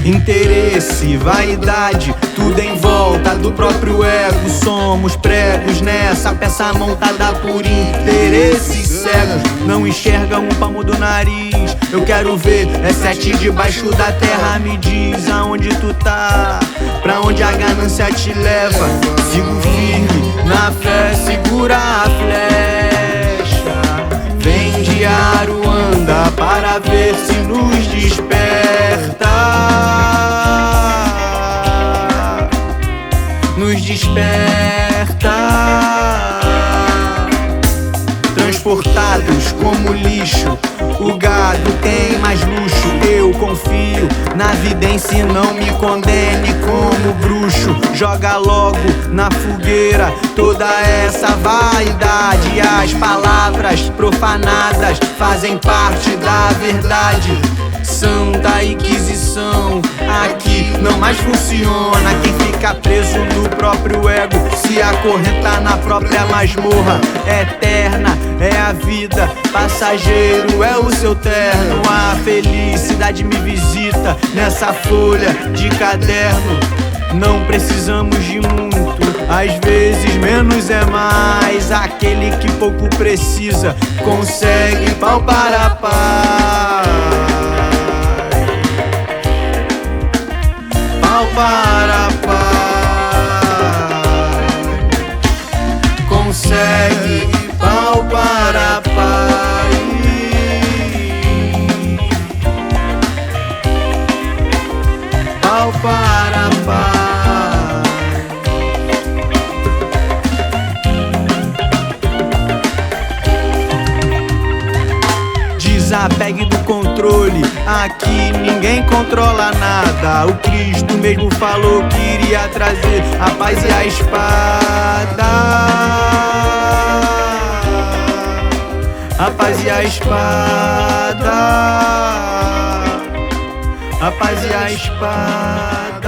Interesse, vaidade, tudo em volta do próprio ego. Somos pregos nessa peça montada por interesses cegos. Não enxergam um palmo do nariz. Eu quero ver, é 7 debaixo da terra. Me diz aonde tu tá, pra onde a ganância te leva. Sigo firme na fé, segura a flecha. Vem de Aruanda para ver se nos desperta. Nos desperta. Transportados como lixo, o gado tem mais luxo. Eu confio na vidência e não me condene como bruxo. Joga logo na fogueira toda essa vaidade. As palavras profanadas fazem parte da verdade. Santa Inquisição aqui não mais funciona. Quem fica preso no próprio ego se acorrentar na própria masmorra. Eterna é a vida, passageiro é o seu terno. A felicidade me visita nessa folha de caderno. Não precisamos de muito, às vezes menos é mais. Aquele que pouco precisa consegue palpar a paz. Palpar a paz. Consegue palpar a paz. Palpar a paz. Desapegue do controle, aqui ninguém controla nada. O Cristo mesmo falou que iria trazer a paz e a espada. A paz e a espada. A paz e a espada.